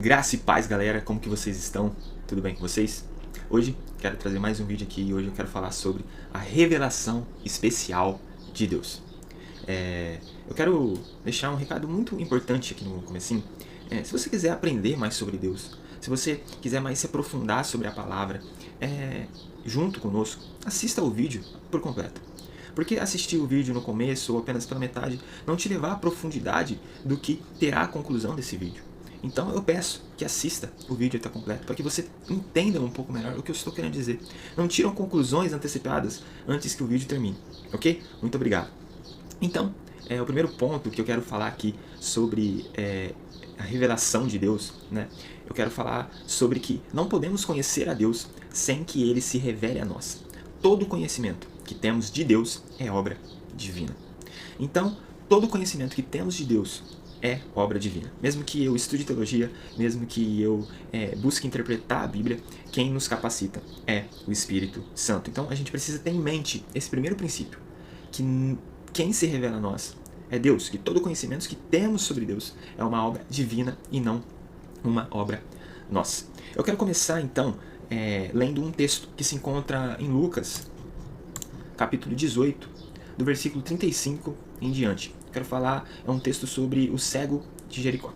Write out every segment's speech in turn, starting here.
Graça e paz, galera, como que vocês estão? Tudo bem com vocês? Hoje quero trazer mais um vídeo aqui e hoje eu quero falar sobre a revelação especial de Deus. Eu quero deixar um recado muito importante aqui no comecinho. Se você quiser aprender mais sobre Deus, se você quiser mais se aprofundar sobre a palavra junto conosco, assista o vídeo por completo. Porque assistir o vídeo no começo ou apenas pela metade não te levar à profundidade do que terá a conclusão desse vídeo. Então eu peço que assista o vídeo até completo, para que você entenda um pouco melhor o que eu estou querendo dizer. Não tiram conclusões antecipadas antes que o vídeo termine, ok? Muito obrigado. Então, o primeiro ponto que eu quero falar aqui sobre a revelação de Deus, né? Eu quero falar sobre que não podemos conhecer a Deus sem que Ele se revele a nós. Todo conhecimento que temos de Deus é obra divina. Então, todo conhecimento que temos de Deus é obra divina. Mesmo que eu estude teologia, mesmo que eu busque interpretar a Bíblia, quem nos capacita é o Espírito Santo. Então a gente precisa ter em mente esse primeiro princípio, que quem se revela a nós é Deus, que todo conhecimento que temos sobre Deus é uma obra divina e não uma obra nossa. Eu quero começar então lendo um texto que se encontra em Lucas, capítulo 18, do versículo 35 em diante. Quero falar, é um texto sobre o cego de Jericó.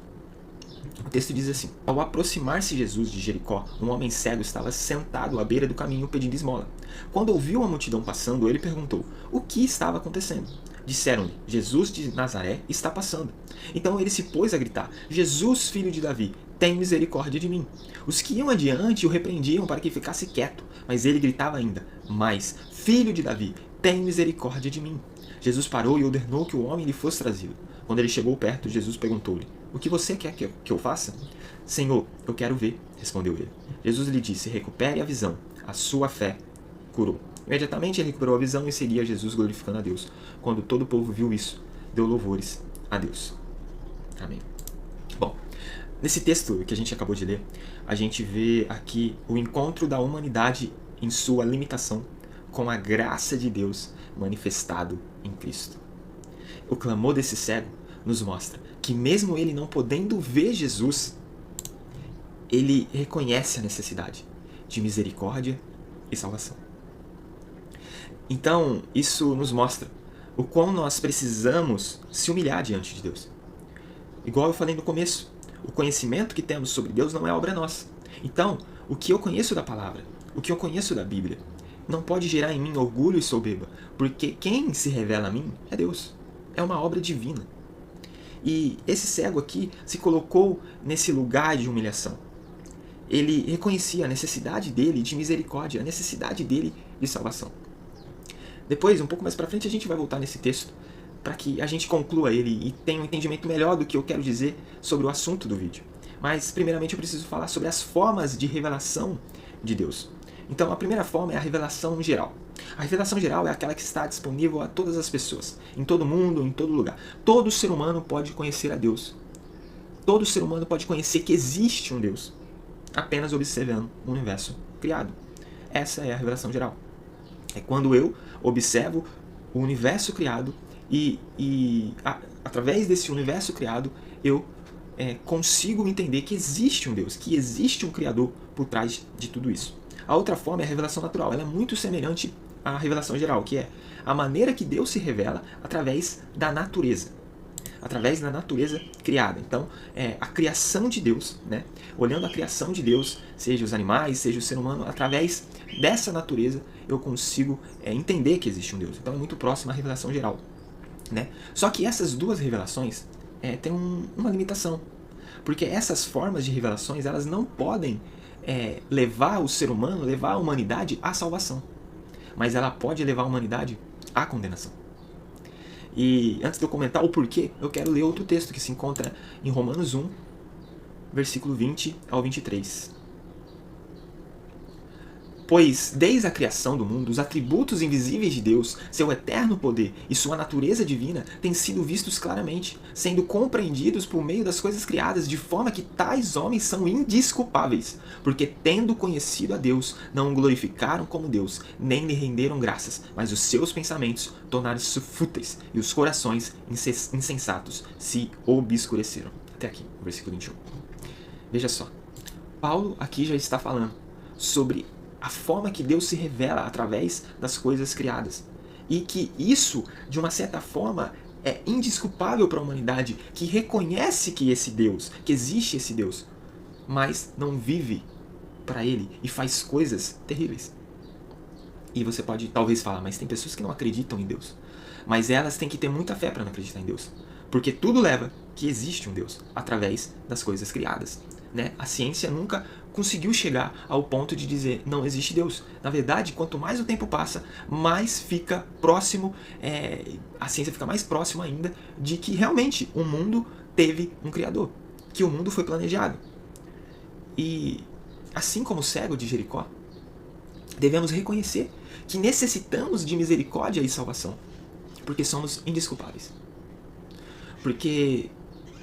O texto diz assim: ao aproximar-se Jesus de Jericó, um homem cego estava sentado à beira do caminho pedindo esmola. Quando ouviu a multidão passando, ele perguntou o que estava acontecendo. Disseram-lhe: Jesus de Nazaré está passando. Então ele se pôs a gritar: Jesus, filho de Davi, tem misericórdia de mim. Os que iam adiante o repreendiam para que ficasse quieto, mas ele gritava ainda mais: Filho de Davi, tem misericórdia de mim. Jesus parou e ordenou que o homem lhe fosse trazido. Quando ele chegou perto, Jesus perguntou-lhe: o que você quer que eu faça? Senhor, eu quero ver, respondeu ele. Jesus lhe disse: recupere a visão, a sua fé curou. Imediatamente ele recuperou a visão e seguia Jesus glorificando a Deus. Quando todo o povo viu isso, deu louvores a Deus. Amém. Bom, nesse texto que a gente acabou de ler, a gente vê aqui o encontro da humanidade em sua limitação com a graça de Deus manifestado em Cristo. O clamor desse cego nos mostra que mesmo ele não podendo ver Jesus, ele reconhece a necessidade de misericórdia e salvação. Então, isso nos mostra o quão nós precisamos se humilhar diante de Deus. Igual eu falei no começo, o conhecimento que temos sobre Deus não é obra nossa. Então, o que eu conheço da palavra, o que eu conheço da Bíblia, não pode gerar em mim orgulho e soberba, porque quem se revela a mim é Deus. É uma obra divina. E esse cego aqui se colocou nesse lugar de humilhação. Ele reconhecia a necessidade dele de misericórdia, a necessidade dele de salvação. Depois, um pouco mais para frente, a gente vai voltar nesse texto para que a gente conclua ele e tenha um entendimento melhor do que eu quero dizer sobre o assunto do vídeo. Mas, primeiramente, eu preciso falar sobre as formas de revelação de Deus. Então, a primeira forma é a revelação geral. A revelação geral é aquela que está disponível a todas as pessoas, em todo mundo, em todo lugar. Todo ser humano pode conhecer a Deus. Todo ser humano pode conhecer que existe um Deus, apenas observando o universo criado. Essa é a revelação geral. É quando eu observo o universo criado e através desse universo criado, eu consigo entender que existe um Deus, que existe um Criador por trás de tudo isso. A outra forma é a revelação natural. Ela é muito semelhante à revelação geral, que é a maneira que Deus se revela através da natureza. Através da natureza criada. Então, a criação de Deus, né? Olhando a criação de Deus, seja os animais, seja o ser humano, através dessa natureza eu consigo entender que existe um Deus. Então é muito próximo à revelação geral, né? Só que essas duas revelações têm uma limitação. Porque essas formas de revelações, elas não podem levar o ser humano, levar a humanidade à salvação. Mas ela pode levar a humanidade à condenação. E antes de eu comentar o porquê, eu quero ler outro texto que se encontra em Romanos 1, versículo 20 ao 23. Pois, desde a criação do mundo, os atributos invisíveis de Deus, seu eterno poder e sua natureza divina têm sido vistos claramente, sendo compreendidos por meio das coisas criadas, de forma que tais homens são indesculpáveis, porque, tendo conhecido a Deus, não o glorificaram como Deus, nem lhe renderam graças, mas os seus pensamentos tornaram-se fúteis, e os corações insensatos se obscureceram. Até aqui, o versículo 21. Veja só, Paulo aqui já está falando sobre a forma que Deus se revela através das coisas criadas. E que isso, de uma certa forma, é indesculpável para a humanidade, que reconhece que existe esse Deus, mas não vive para ele e faz coisas terríveis. E você pode talvez falar, mas tem pessoas que não acreditam em Deus. Mas elas têm que ter muita fé para não acreditar em Deus. Porque tudo leva que existe um Deus, através das coisas criadas. Né? A ciência nunca conseguiu chegar ao ponto de dizer não existe Deus. Na verdade, quanto mais o tempo passa, mais fica próximo, a ciência fica mais próxima ainda de que realmente o mundo teve um Criador, que o mundo foi planejado. E assim como o cego de Jericó, devemos reconhecer que necessitamos de misericórdia e salvação, porque somos indesculpáveis. Porque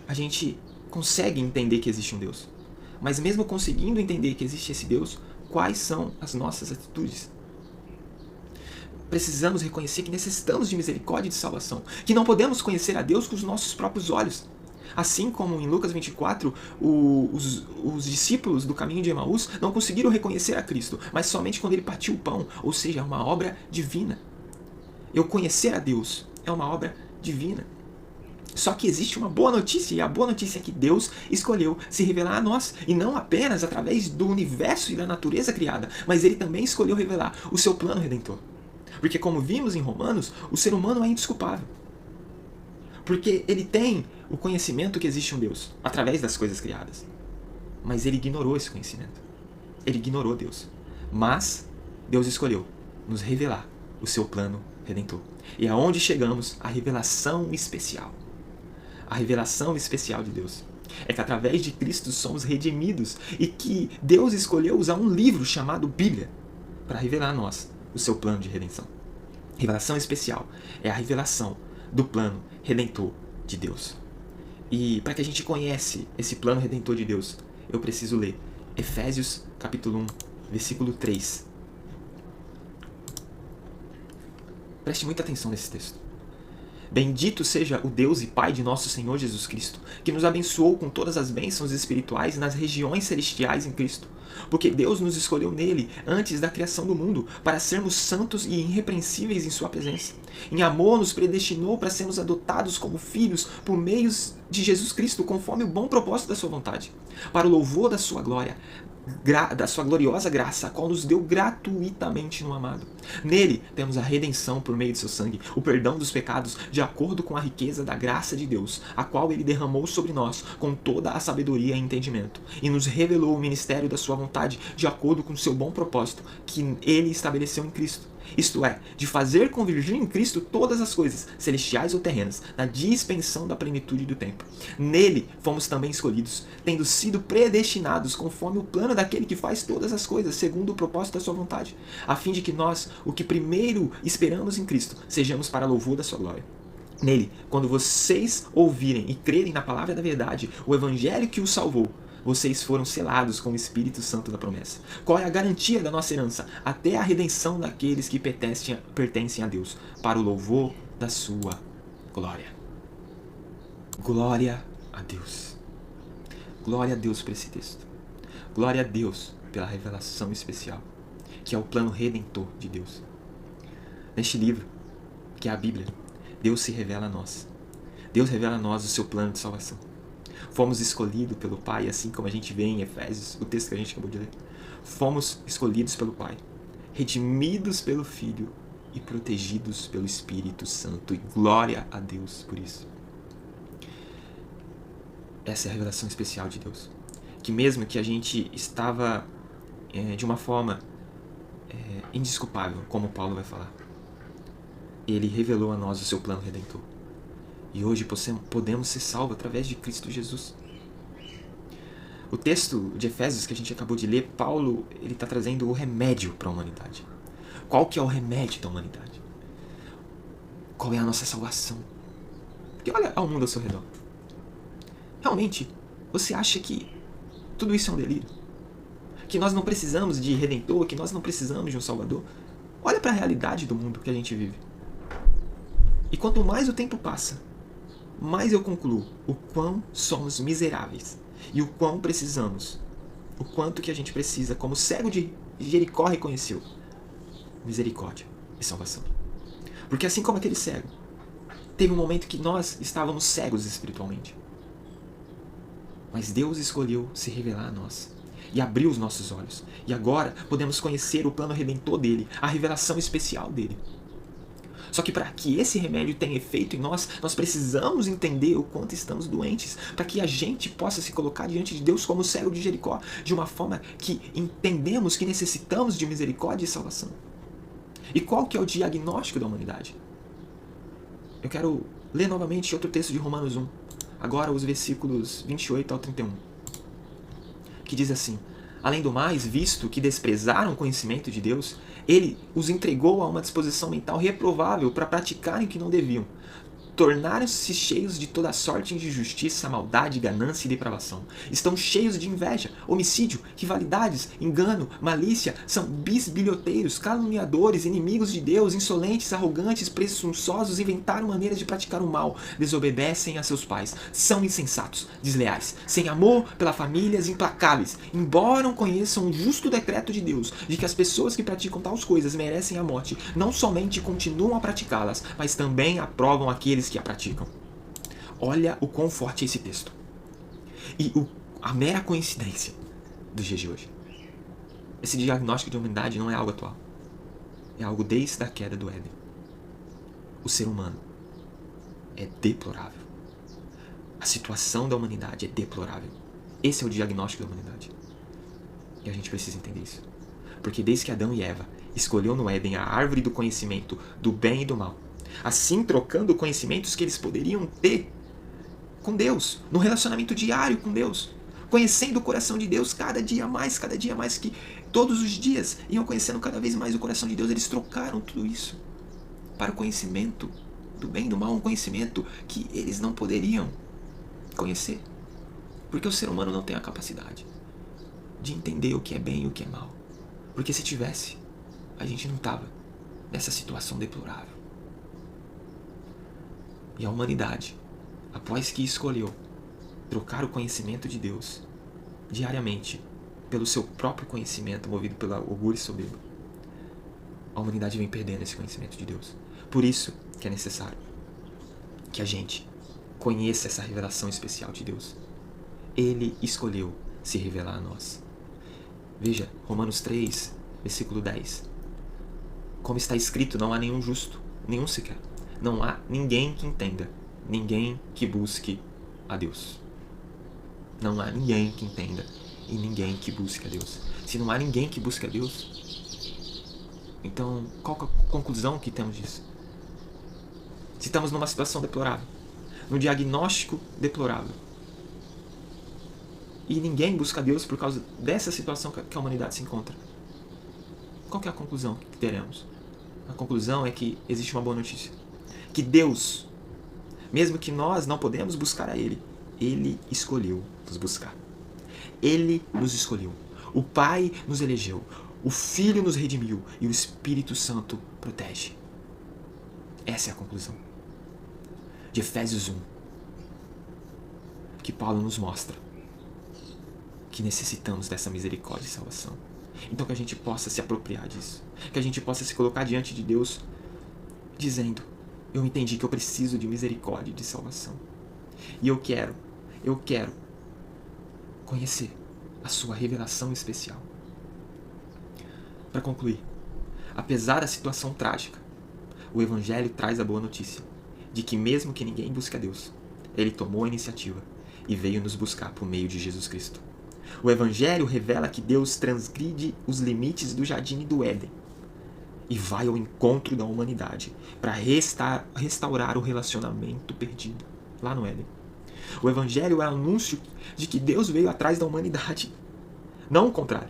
a gente consegue entender que existe um Deus. Mas mesmo conseguindo entender que existe esse Deus, quais são as nossas atitudes? Precisamos reconhecer que necessitamos de misericórdia e de salvação, que não podemos conhecer a Deus com os nossos próprios olhos. Assim como em Lucas 24, os discípulos do caminho de Emaús não conseguiram reconhecer a Cristo, mas somente quando ele partiu o pão, ou seja, é uma obra divina. Eu conhecer a Deus é uma obra divina. Só que existe uma boa notícia, e a boa notícia é que Deus escolheu se revelar a nós, e não apenas através do universo e da natureza criada, mas ele também escolheu revelar o seu plano redentor. Porque como vimos em Romanos, o ser humano é indesculpável. Porque ele tem o conhecimento que existe um Deus, através das coisas criadas. Mas ele ignorou esse conhecimento. Ele ignorou Deus. Mas Deus escolheu nos revelar o seu plano redentor. E é onde chegamos à revelação especial. A revelação especial de Deus é que através de Cristo somos redimidos e que Deus escolheu usar um livro chamado Bíblia para revelar a nós o seu plano de redenção. Revelação especial é a revelação do plano redentor de Deus. E para que a gente conhece esse plano redentor de Deus, eu preciso ler Efésios capítulo 1, versículo 3. Preste muita atenção nesse texto. Bendito seja o Deus e Pai de nosso Senhor Jesus Cristo, que nos abençoou com todas as bênçãos espirituais nas regiões celestiais em Cristo. Porque Deus nos escolheu nele antes da criação do mundo, para sermos santos e irrepreensíveis em sua presença. Em amor nos predestinou para sermos adotados como filhos por meio de Jesus Cristo, conforme o bom propósito da sua vontade, para o louvor da sua glória, da sua gloriosa graça, a qual nos deu gratuitamente no amado. Nele temos a redenção por meio de seu sangue, o perdão dos pecados, de acordo com a riqueza da graça de Deus, a qual ele derramou sobre nós com toda a sabedoria e entendimento, e nos revelou o ministério da sua vontade, de acordo com o seu bom propósito, que ele estabeleceu em Cristo. Isto é, de fazer convergir em Cristo todas as coisas, celestiais ou terrenas, na dispensação da plenitude do tempo. Nele fomos também escolhidos, tendo sido predestinados conforme o plano daquele que faz todas as coisas, segundo o propósito da sua vontade, a fim de que nós, o que primeiro esperamos em Cristo, sejamos para louvor da sua glória. Nele, quando vocês ouvirem e crerem na palavra da verdade, o evangelho que os salvou, vocês foram selados com o Espírito Santo da promessa. Qual é a garantia da nossa herança? Até a redenção daqueles que pertencem a Deus, para o louvor da sua glória. Glória a Deus. Glória a Deus por esse texto. Glória a Deus pela revelação especial, que é o plano redentor de Deus. Neste livro, que é a Bíblia, Deus se revela a nós. Deus revela a nós o seu plano de salvação. Fomos escolhidos pelo Pai, assim como a gente vê em Efésios, o texto que a gente acabou de ler. Fomos escolhidos pelo Pai, redimidos pelo Filho e protegidos pelo Espírito Santo. E glória a Deus por isso. Essa é a revelação especial de Deus. Que mesmo que a gente estava de uma forma indesculpável, como Paulo vai falar, ele revelou a nós o seu plano redentor. E hoje podemos ser salvos através de Cristo Jesus. O texto de Efésios que a gente acabou de ler, Paulo está trazendo o remédio para a humanidade. Qual que é o remédio da humanidade? Qual é a nossa salvação? Porque olha ao mundo ao seu redor. Realmente, você acha que tudo isso é um delírio? Que nós não precisamos de redentor, que nós não precisamos de um salvador? Olha para a realidade do mundo que a gente vive. E quanto mais o tempo passa, mais eu concluo o quão somos miseráveis E o quão precisamos, o quanto que a gente precisa, como o cego de Jericó reconheceu, misericórdia e salvação. Porque assim como aquele cego, teve um momento que nós estávamos cegos espiritualmente. Mas Deus escolheu se revelar a nós e abriu os nossos olhos. E agora podemos conhecer o plano redentor dele, a revelação especial dele. Só que para que esse remédio tenha efeito em nós, nós precisamos entender o quanto estamos doentes, para que a gente possa se colocar diante de Deus como o cego de Jericó, de uma forma que entendemos que necessitamos de misericórdia e salvação. E qual que é o diagnóstico da humanidade? Eu quero ler novamente outro texto de Romanos 1, agora os versículos 28 ao 31, que diz assim: além do mais, visto que desprezaram o conhecimento de Deus, ele os entregou a uma disposição mental reprovável para praticarem o que não deviam. Tornaram-se cheios de toda sorte de injustiça, maldade, ganância e depravação. Estão cheios de inveja, homicídio, rivalidades, engano, malícia. São bisbilhoteiros, caluniadores, inimigos de Deus, insolentes, arrogantes, presunçosos, inventaram maneiras de praticar o mal, desobedecem a seus pais, são insensatos, desleais, sem amor pela família, implacáveis. Embora conheçam o justo decreto de Deus, de que as pessoas que praticam tais coisas merecem a morte, não somente continuam a praticá-las, mas também aprovam aqueles que a praticam. Olha o quão forte é esse texto. E a mera coincidência dos dias de hoje. Esse diagnóstico de humanidade não é algo atual. É algo desde a queda do Éden. O ser humano é deplorável. A situação da humanidade é deplorável. Esse é o diagnóstico da humanidade. E a gente precisa entender isso. Porque desde que Adão e Eva escolheu no Éden a árvore do conhecimento do bem e do mal, assim trocando conhecimentos que eles poderiam ter com Deus, no relacionamento diário com Deus, conhecendo o coração de Deus cada dia mais, que todos os dias iam conhecendo cada vez mais o coração de Deus, eles trocaram tudo isso para o conhecimento do bem e do mal, um conhecimento que eles não poderiam conhecer, porque o ser humano não tem a capacidade de entender o que é bem e o que é mal, porque se tivesse, a gente não estava nessa situação deplorável. E a humanidade, após que escolheu trocar o conhecimento de Deus diariamente pelo seu próprio conhecimento, movido pelo orgulho e soberba, a humanidade vem perdendo esse conhecimento de Deus. Por isso que é necessário que a gente conheça essa revelação especial de Deus. Ele escolheu se revelar a nós. Veja, Romanos 3, versículo 10. Como está escrito, não há nenhum justo, nenhum sequer. Não há ninguém que entenda, ninguém que busque a Deus. Não há ninguém que entenda e ninguém que busque a Deus. Se não há ninguém que busque a Deus, então qual é a conclusão que temos disso? Se estamos numa situação deplorável, num diagnóstico deplorável, e ninguém busca a Deus por causa dessa situação que a humanidade se encontra, qual que é a conclusão que teremos? A conclusão é que existe uma boa notícia. Que Deus, mesmo que nós não podemos buscar a Ele, Ele escolheu nos buscar. Ele nos escolheu. O Pai nos elegeu. O Filho nos redimiu. E o Espírito Santo protege. Essa é a conclusão de Efésios 1. Que Paulo nos mostra que necessitamos dessa misericórdia e salvação. Então que a gente possa se apropriar disso. Que a gente possa se colocar diante de Deus dizendo: eu entendi que eu preciso de misericórdia e de salvação. E eu quero conhecer a sua revelação especial. Para concluir, apesar da situação trágica, o Evangelho traz a boa notícia de que mesmo que ninguém busque a Deus, Ele tomou a iniciativa e veio nos buscar por meio de Jesus Cristo. O Evangelho revela que Deus transgride os limites do jardim do Éden e vai ao encontro da humanidade para restaurar o relacionamento perdido lá no Éden. O Evangelho é o anúncio de que Deus veio atrás da humanidade, não o contrário.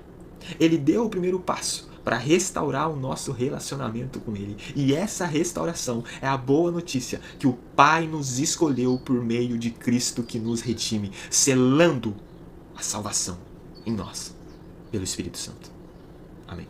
Ele deu o primeiro passo para restaurar o nosso relacionamento com Ele. E essa restauração é a boa notícia que o Pai nos escolheu por meio de Cristo que nos redime, selando a salvação em nós pelo Espírito Santo. Amém.